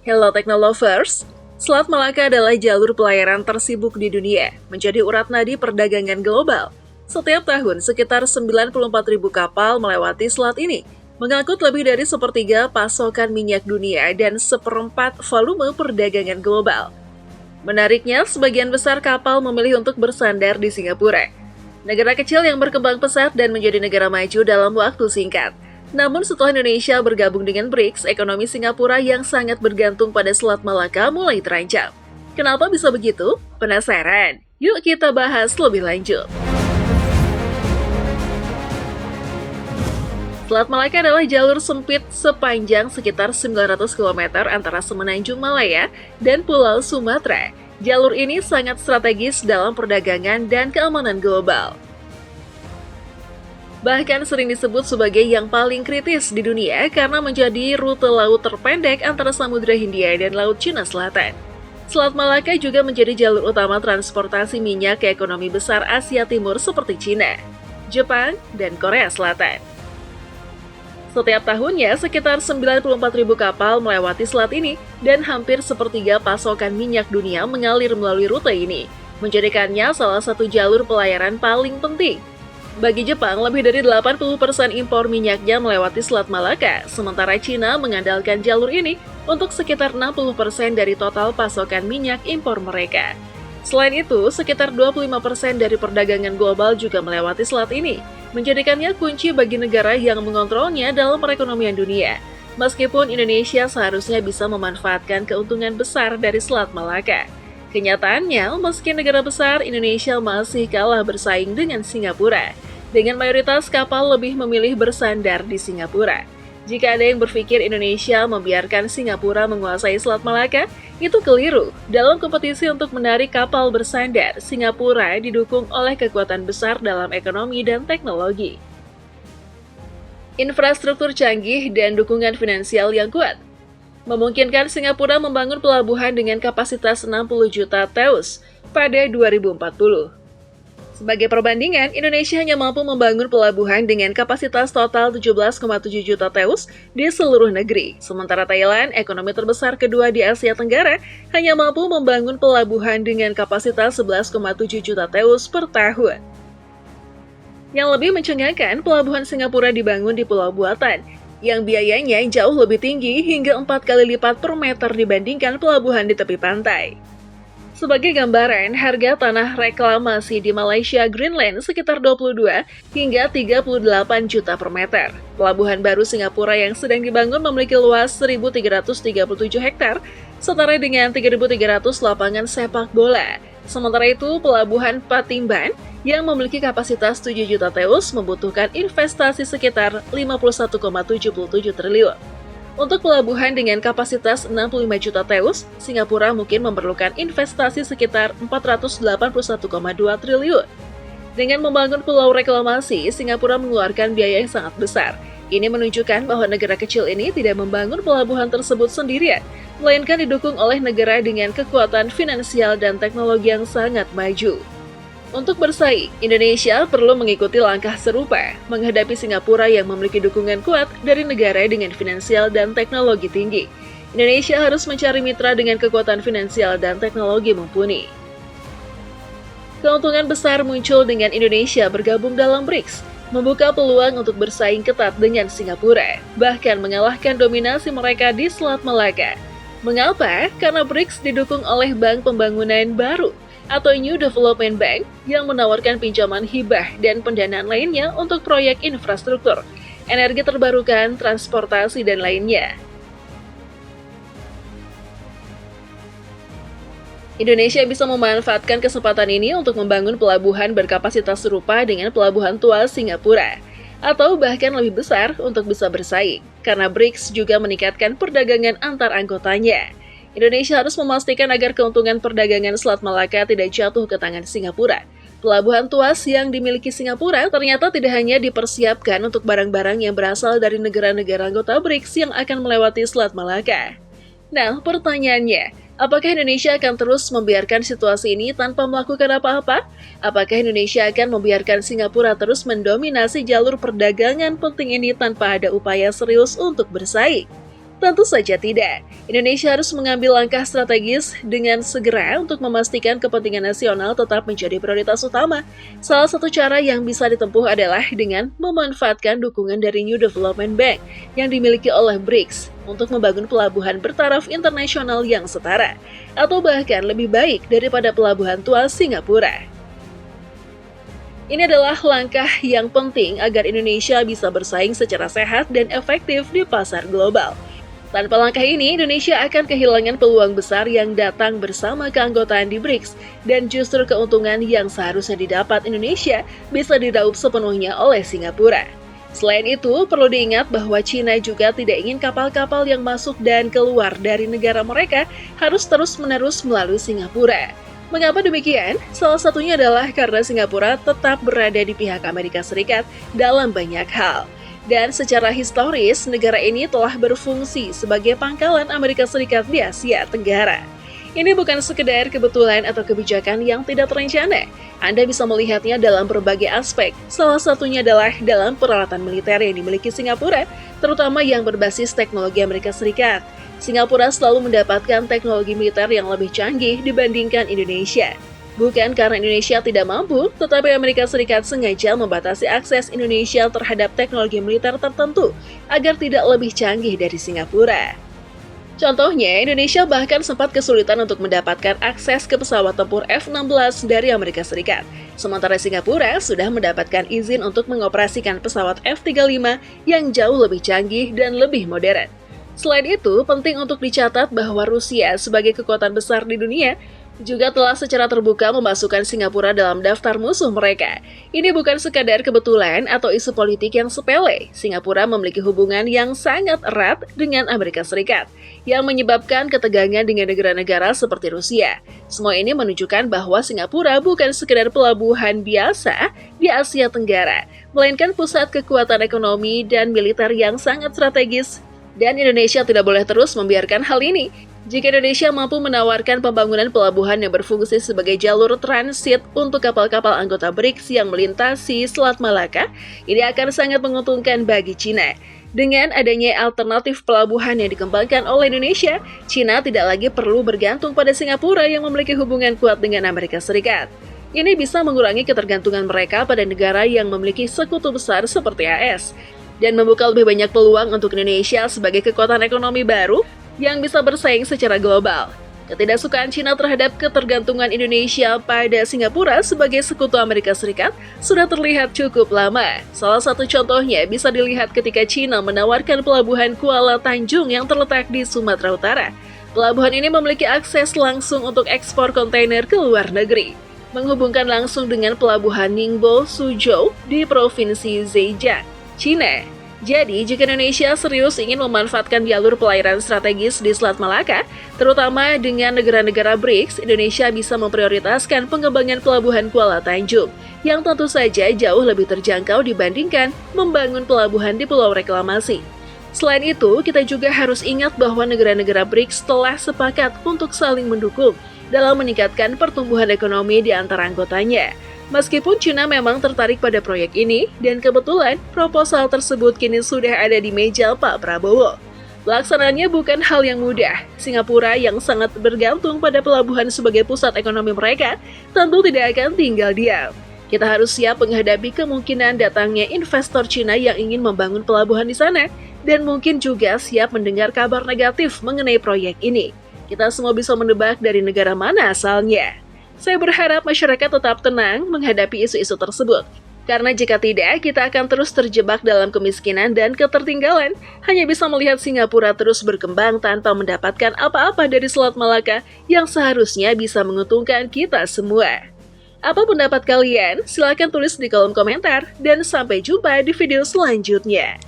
Hello Technolovers, Selat Malaka adalah jalur pelayaran tersibuk di dunia, menjadi urat nadi perdagangan global. Setiap tahun, sekitar 94.000 kapal melewati selat ini, mengangkut lebih dari sepertiga pasokan minyak dunia dan seperempat volume perdagangan global. Menariknya, sebagian besar kapal memilih untuk bersandar di Singapura, negara kecil yang berkembang pesat dan menjadi negara maju dalam waktu singkat. Namun setelah Indonesia bergabung dengan BRICS, ekonomi Singapura yang sangat bergantung pada Selat Malaka mulai terancam. Kenapa bisa begitu? Penasaran? Yuk kita bahas lebih lanjut. Selat Malaka adalah jalur sempit sepanjang sekitar 900 km antara Semenanjung Malaya dan Pulau Sumatera. Jalur ini sangat strategis dalam perdagangan dan keamanan global. Bahkan sering disebut sebagai yang paling kritis di dunia karena menjadi rute laut terpendek antara Samudra Hindia dan Laut Cina Selatan. Selat Malaka juga menjadi jalur utama transportasi minyak ke ekonomi besar Asia Timur seperti Cina, Jepang, dan Korea Selatan. Setiap tahunnya, sekitar 94.000 kapal melewati selat ini dan hampir sepertiga pasokan minyak dunia mengalir melalui rute ini, menjadikannya salah satu jalur pelayaran paling penting. Bagi Jepang, lebih dari 80% impor minyaknya melewati Selat Malaka, sementara Cina mengandalkan jalur ini untuk sekitar 60% dari total pasokan minyak impor mereka. Selain itu, sekitar 25% dari perdagangan global juga melewati selat ini, menjadikannya kunci bagi negara yang mengontrolnya dalam perekonomian dunia. Meskipun Indonesia seharusnya bisa memanfaatkan keuntungan besar dari Selat Malaka. Kenyataannya, meski negara besar, Indonesia masih kalah bersaing dengan Singapura. Dengan mayoritas kapal lebih memilih bersandar di Singapura. Jika ada yang berpikir Indonesia membiarkan Singapura menguasai Selat Malaka, itu keliru. Dalam kompetisi untuk menarik kapal bersandar, Singapura didukung oleh kekuatan besar dalam ekonomi dan teknologi, infrastruktur canggih, dan dukungan finansial yang kuat memungkinkan Singapura membangun pelabuhan dengan kapasitas 60 juta TEU pada 2040. Sebagai perbandingan, Indonesia hanya mampu membangun pelabuhan dengan kapasitas total 17,7 juta TEU di seluruh negeri. Sementara Thailand, ekonomi terbesar kedua di Asia Tenggara, hanya mampu membangun pelabuhan dengan kapasitas 11,7 juta TEU per tahun. Yang lebih mencengangkan, pelabuhan Singapura dibangun di pulau buatan, yang biayanya jauh lebih tinggi hingga 4 kali lipat per meter dibandingkan pelabuhan di tepi pantai. Sebagai gambaran, harga tanah reklamasi di Malaysia Greenland sekitar 22 hingga 38 juta per meter. Pelabuhan baru Singapura yang sedang dibangun memiliki luas 1.337 hektar, setara dengan 3.300 lapangan sepak bola. Sementara itu, pelabuhan Patimban yang memiliki kapasitas 7 juta TEU membutuhkan investasi sekitar 51,77 triliun. Untuk pelabuhan dengan kapasitas 65 juta TEU, Singapura mungkin memerlukan investasi sekitar 481,2 triliun. Dengan membangun pulau reklamasi, Singapura mengeluarkan biaya yang sangat besar. Ini menunjukkan bahwa negara kecil ini tidak membangun pelabuhan tersebut sendirian, melainkan didukung oleh negara dengan kekuatan finansial dan teknologi yang sangat maju. Untuk bersaing, Indonesia perlu mengikuti langkah serupa, menghadapi Singapura yang memiliki dukungan kuat dari negara dengan finansial dan teknologi tinggi. Indonesia harus mencari mitra dengan kekuatan finansial dan teknologi mumpuni. Keuntungan besar muncul dengan Indonesia bergabung dalam BRICS, membuka peluang untuk bersaing ketat dengan Singapura, bahkan mengalahkan dominasi mereka di Selat Malaka. Mengapa? Karena BRICS didukung oleh Bank Pembangunan Baru, atau New Development Bank yang menawarkan pinjaman hibah dan pendanaan lainnya untuk proyek infrastruktur, energi terbarukan, transportasi, dan lainnya. Indonesia bisa memanfaatkan kesempatan ini untuk membangun pelabuhan berkapasitas serupa dengan pelabuhan tua Singapura, atau bahkan lebih besar untuk bisa bersaing, karena BRICS juga meningkatkan perdagangan antar anggotanya. Indonesia harus memastikan agar keuntungan perdagangan Selat Malaka tidak jatuh ke tangan Singapura. Pelabuhan tuas yang dimiliki Singapura ternyata tidak hanya dipersiapkan untuk barang-barang yang berasal dari negara-negara anggota BRICS yang akan melewati Selat Malaka. Nah, pertanyaannya, apakah Indonesia akan terus membiarkan situasi ini tanpa melakukan apa-apa? Apakah Indonesia akan membiarkan Singapura terus mendominasi jalur perdagangan penting ini tanpa ada upaya serius untuk bersaing? Tentu saja tidak. Indonesia harus mengambil langkah strategis dengan segera untuk memastikan kepentingan nasional tetap menjadi prioritas utama. Salah satu cara yang bisa ditempuh adalah dengan memanfaatkan dukungan dari New Development Bank yang dimiliki oleh BRICS untuk membangun pelabuhan bertaraf internasional yang setara, atau bahkan lebih baik daripada pelabuhan tua Singapura. Ini adalah langkah yang penting agar Indonesia bisa bersaing secara sehat dan efektif di pasar global. Tanpa langkah ini, Indonesia akan kehilangan peluang besar yang datang bersama keanggotaan di BRICS, dan justru keuntungan yang seharusnya didapat Indonesia bisa diraup sepenuhnya oleh Singapura. Selain itu, perlu diingat bahwa China juga tidak ingin kapal-kapal yang masuk dan keluar dari negara mereka harus terus-menerus melalui Singapura. Mengapa demikian? Salah satunya adalah karena Singapura tetap berada di pihak Amerika Serikat dalam banyak hal. Dan secara historis, negara ini telah berfungsi sebagai pangkalan Amerika Serikat di Asia Tenggara. Ini bukan sekedar kebetulan atau kebijakan yang tidak terencana. Anda bisa melihatnya dalam berbagai aspek. Salah satunya adalah dalam peralatan militer yang dimiliki Singapura, terutama yang berbasis teknologi Amerika Serikat. Singapura selalu mendapatkan teknologi militer yang lebih canggih dibandingkan Indonesia. Bukan karena Indonesia tidak mampu, tetapi Amerika Serikat sengaja membatasi akses Indonesia terhadap teknologi militer tertentu agar tidak lebih canggih dari Singapura. Contohnya, Indonesia bahkan sempat kesulitan untuk mendapatkan akses ke pesawat tempur F-16 dari Amerika Serikat. Sementara Singapura sudah mendapatkan izin untuk mengoperasikan pesawat F-35 yang jauh lebih canggih dan lebih modern. Selain itu, penting untuk dicatat bahwa Rusia sebagai kekuatan besar di dunia juga telah secara terbuka memasukkan Singapura dalam daftar musuh mereka. Ini bukan sekadar kebetulan atau isu politik yang sepele. Singapura memiliki hubungan yang sangat erat dengan Amerika Serikat, yang menyebabkan ketegangan dengan negara-negara seperti Rusia. Semua ini menunjukkan bahwa Singapura bukan sekadar pelabuhan biasa di Asia Tenggara, melainkan pusat kekuatan ekonomi dan militer yang sangat strategis. Dan Indonesia tidak boleh terus membiarkan hal ini. Jika Indonesia mampu menawarkan pembangunan pelabuhan yang berfungsi sebagai jalur transit untuk kapal-kapal anggota BRICS yang melintasi Selat Malaka, ini akan sangat menguntungkan bagi China. Dengan adanya alternatif pelabuhan yang dikembangkan oleh Indonesia, China tidak lagi perlu bergantung pada Singapura yang memiliki hubungan kuat dengan Amerika Serikat. Ini bisa mengurangi ketergantungan mereka pada negara yang memiliki sekutu besar seperti AS, dan membuka lebih banyak peluang untuk Indonesia sebagai kekuatan ekonomi baru yang bisa bersaing secara global. Ketidaksukaan China terhadap ketergantungan Indonesia pada Singapura sebagai sekutu Amerika Serikat sudah terlihat cukup lama. Salah satu contohnya bisa dilihat ketika China menawarkan pelabuhan Kuala Tanjung yang terletak di Sumatera Utara. Pelabuhan ini memiliki akses langsung untuk ekspor kontainer ke luar negeri, menghubungkan langsung dengan pelabuhan Ningbo Suzhou di Provinsi Zhejiang, China. Jadi, jika Indonesia serius ingin memanfaatkan jalur pelayaran strategis di Selat Malaka, terutama dengan negara-negara BRICS, Indonesia bisa memprioritaskan pengembangan pelabuhan Kuala Tanjung, yang tentu saja jauh lebih terjangkau dibandingkan membangun pelabuhan di Pulau Reklamasi. Selain itu, kita juga harus ingat bahwa negara-negara BRICS telah sepakat untuk saling mendukung dalam meningkatkan pertumbuhan ekonomi di antara anggotanya. Meskipun China memang tertarik pada proyek ini, dan kebetulan proposal tersebut kini sudah ada di meja Pak Prabowo. Pelaksanaannya bukan hal yang mudah. Singapura yang sangat bergantung pada pelabuhan sebagai pusat ekonomi mereka, tentu tidak akan tinggal diam. Kita harus siap menghadapi kemungkinan datangnya investor China yang ingin membangun pelabuhan di sana, dan mungkin juga siap mendengar kabar negatif mengenai proyek ini. Kita semua bisa menebak dari negara mana asalnya. Saya berharap masyarakat tetap tenang menghadapi isu-isu tersebut. Karena jika tidak, kita akan terus terjebak dalam kemiskinan dan ketertinggalan, hanya bisa melihat Singapura terus berkembang tanpa mendapatkan apa-apa dari Selat Malaka yang seharusnya bisa menguntungkan kita semua. Apa pendapat kalian? Silahkan tulis di kolom komentar, dan sampai jumpa di video selanjutnya.